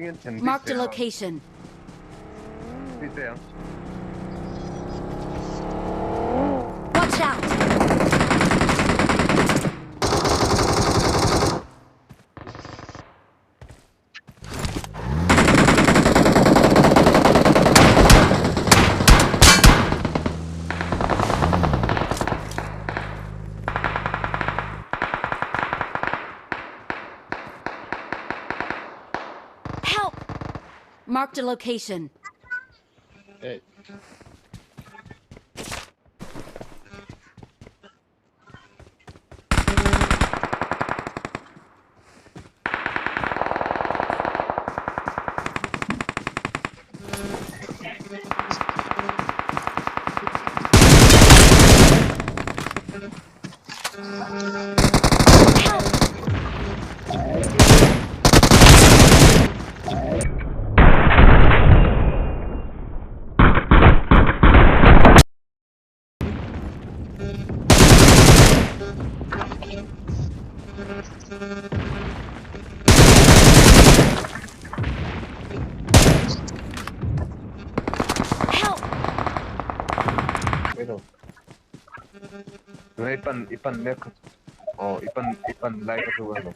Marked a location. Watch out! Help! Marked a location. Hey. Help! Bueno. Ipan left. Oh, ipan like to well.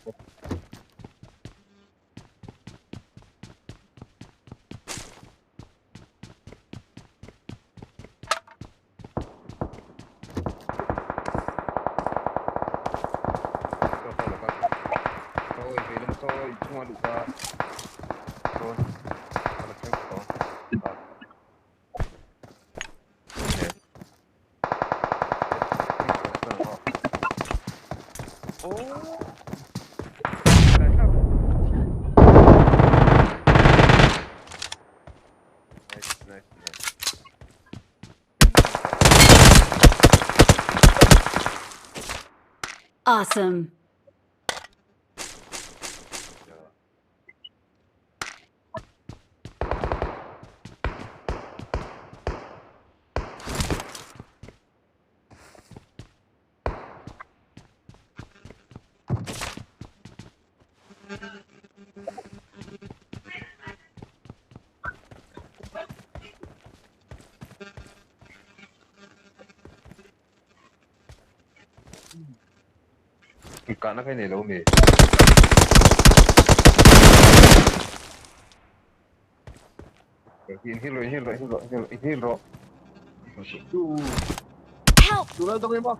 Tôi cuma lupa. Tôi ada cek Awesome. Cả nó cái này đâu nè. Hero. Help! Tulad ako mo.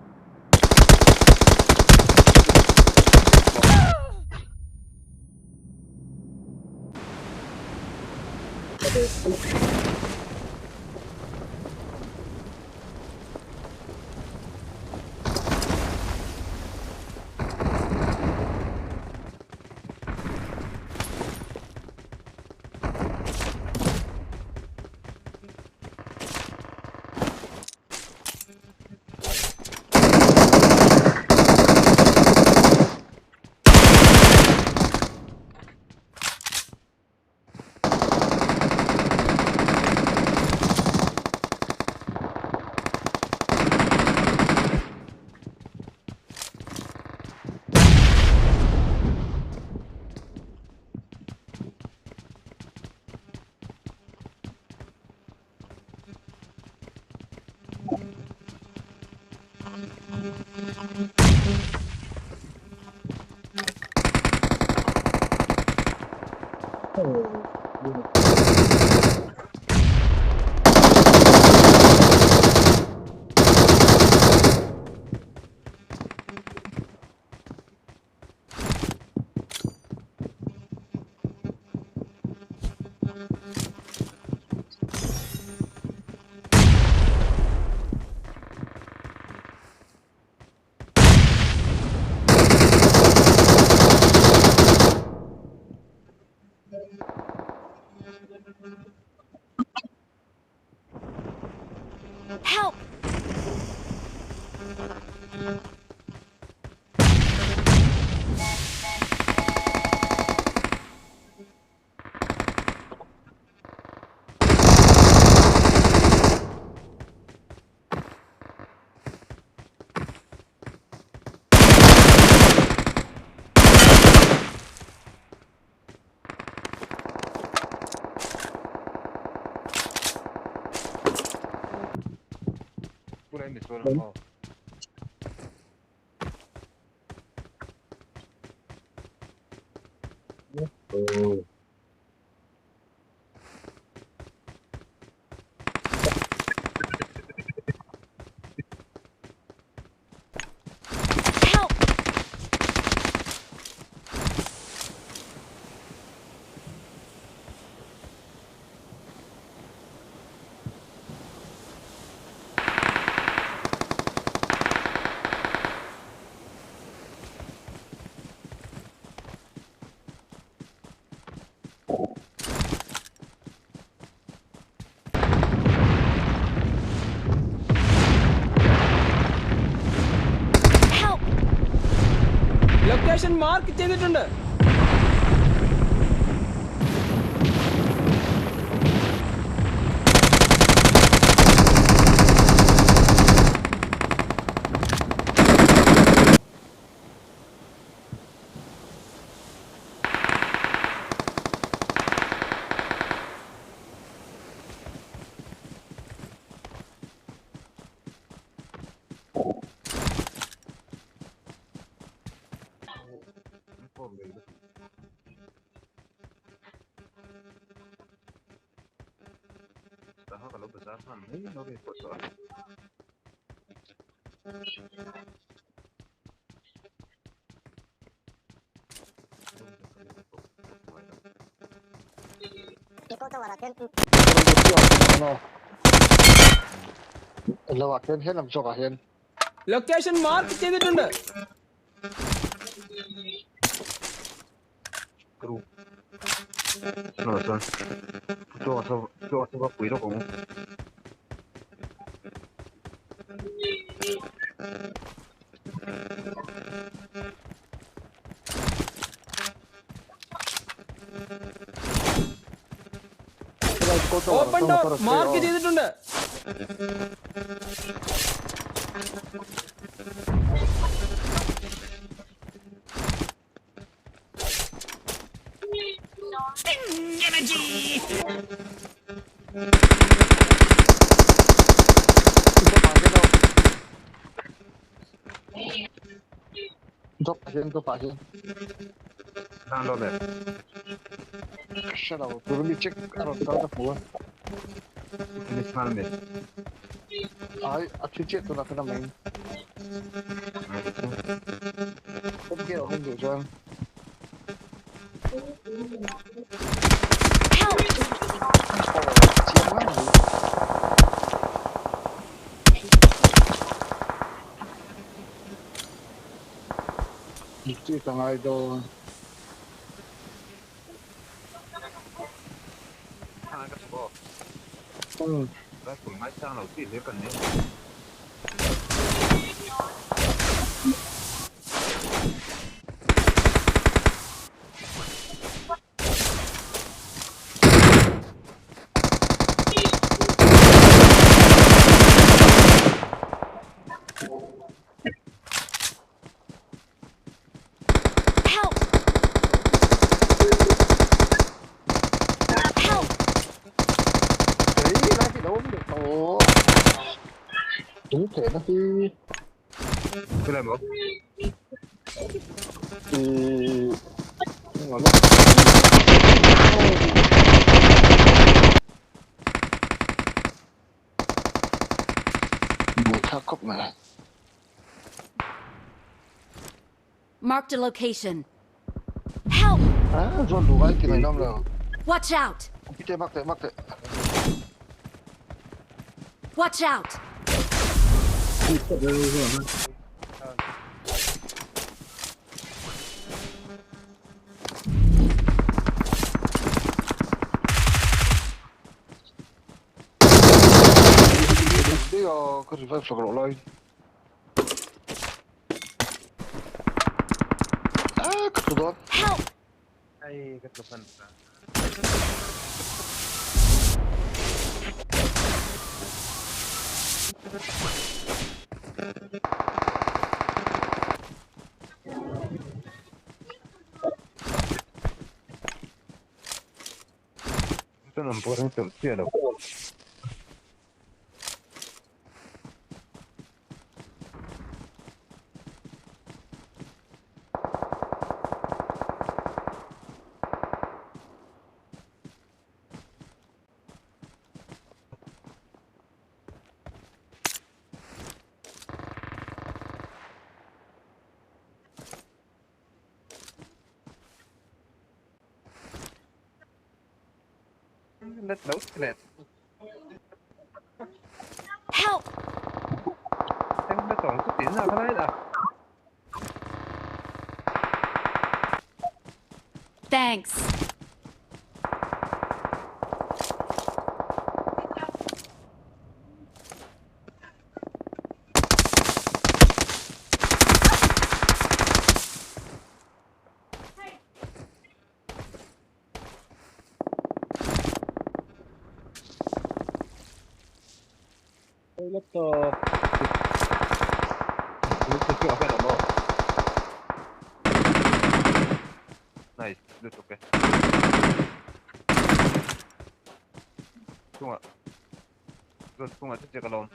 ไม่สวนแล้ว Help! Help! Location mark ചെയ്തിട്ടുണ്ട്. Kalau besar kan, ini lebih besar. Location mark ചെയ്തിട്ടുണ്ട്. Kru. No, son. Yo va cuido como. Open door mark ചെയ്തിട്ടുണ്ട്. Nah, lo deh. Ini sekarang deh. Cái số. Cái của máy sang đầu tiên nếu cần nhé. Help! Help! Cái này một. Marked a location. Help! Watch out! Watch out! Help! Ay, cái phần. Itu nomor itu tidak. Let's đấu lẹt. Help! Em đã tổng xuất tiến ra cái này đã. Thanks. laptop. Lúc trước cái đó. Nice, được ok. Đúng ạ. Đúng ạ, chắc cái lon.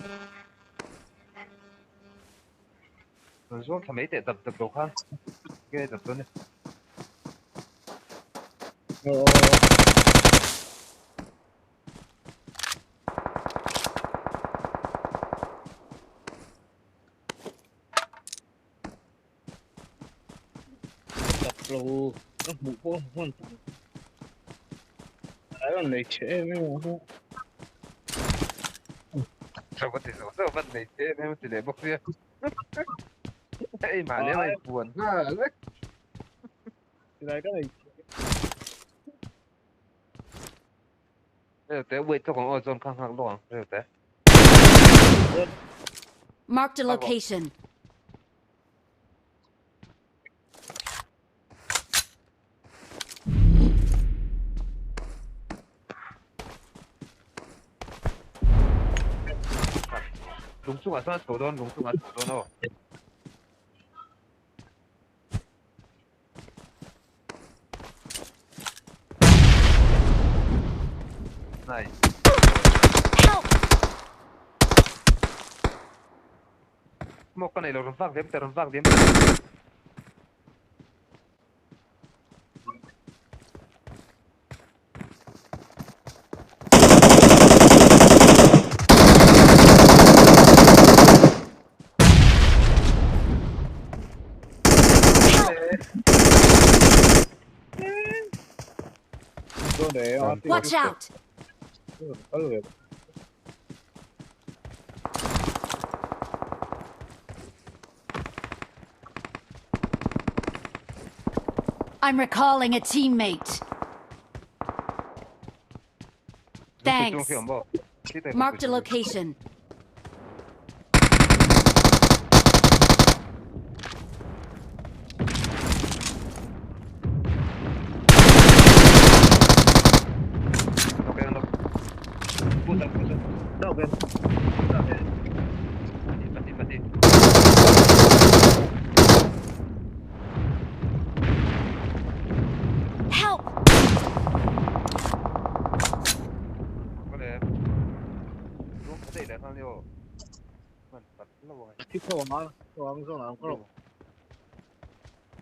Rồi xuống thằng mấy tập đồ khác. Cái tập tuần này. Tập đồ nó mũ vô hoàn toàn. Đấy là lấy chế mới mà. Sao có thể sao vấn đề thế em chỉ để bốc riêng. Ê mà nếu mày buồn quá đấy. Thì đấy cái này Thế bây giờ còn ở zone khang khang loạn. Thế. Marked a location. Đúng chung là sao số đôn đúng chung là số đôn đâu. Này. Help! Một con này là run vác đếm. tôi để Watch out! có lửa. I'm recalling a teammate. Thanks. Marked a location. Đâu bên. Mati. Help! Có lẽ lúc có thể là thằng liều mình bật nó rồi. Tiếp theo mà không sao nào không.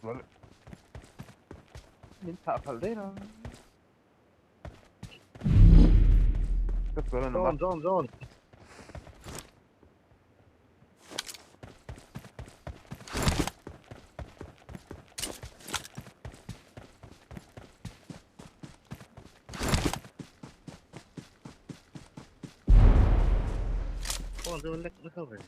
Vâng. Mình thả phải đấy nó. Cái cửa nó bắt. Zone. Con zone lách nó không phải.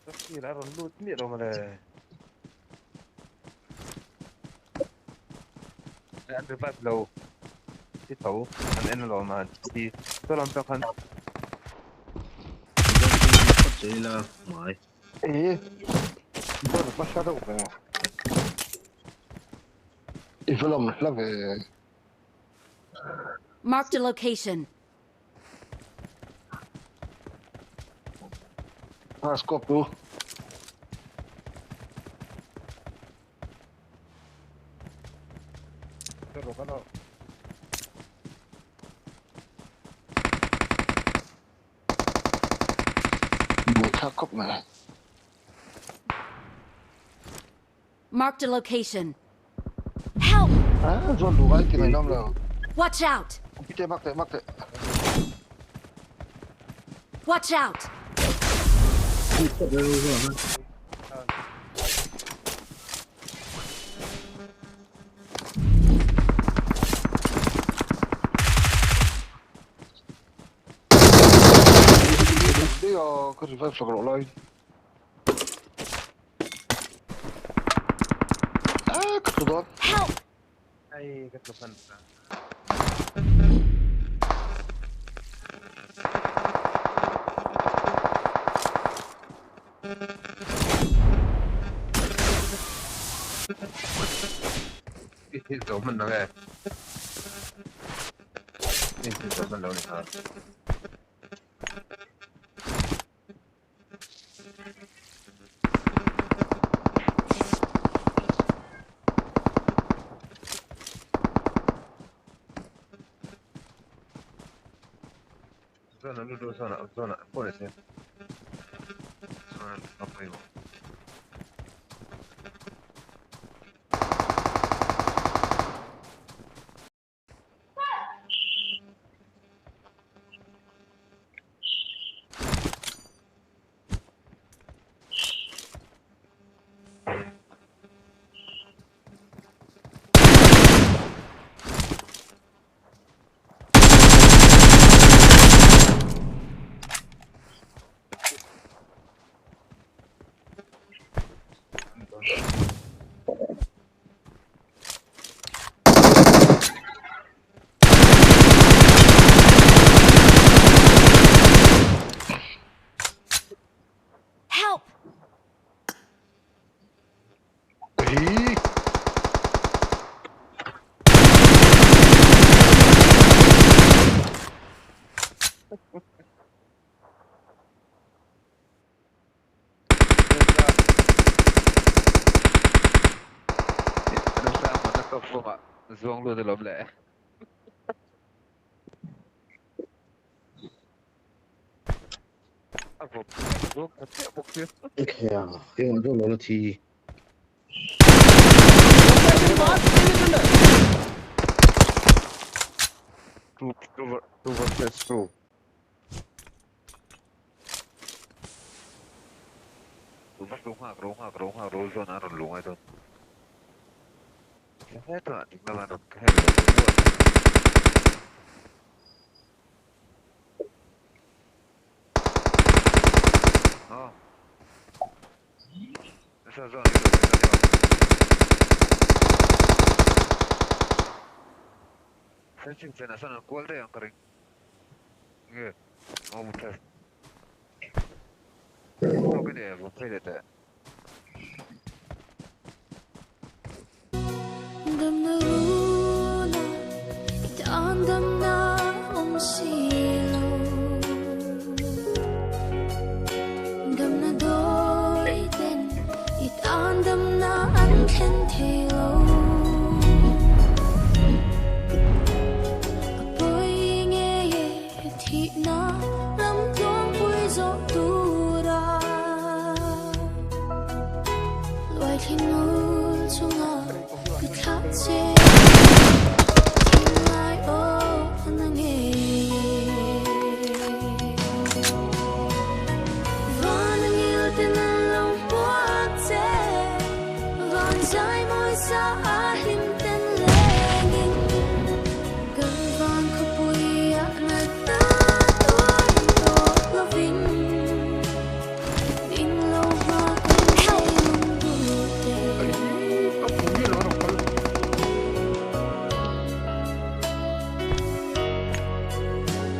Tất nhiên đã còn lút miệng rồi mà này. Ăn được vài lâu. Thì thấu, ăn ăn rồi mà thì tôi làm cho khăn. Chỉ là mày. Ê, tôi được bắt sát đâu vậy? Ít lòng là về. Marked a location. Scope tu. Rồi cái đó. Buổi tháp cốc này. Marked a location. Help! Zone đủ cái này năm là. Watch out! Mắc tệ. Watch out! Buset dah orang. Dia ke revive sekarang lain. Ketutup. Help! Ay, ketutupan. Itu mana ke? Itu mana ni? Zona dulu zona polis ya. Zona apa itu? Help! Ih, RSA mana top semua. Zuang lu dalam leh. Apa? Zuang kecil bukti. Ya, tengok tu lalu ti. Location mark ചെയ്തിട്ടുണ്ട്. Two versus two. Rumah zona rumah itu. Saya tu nak tinggal ada kahel. Oh. Esa zona itu. Saya cincin sana kual deh yang kering. Iya. Mau mutas. Oke deh, bukan deh. عندما رونا عندما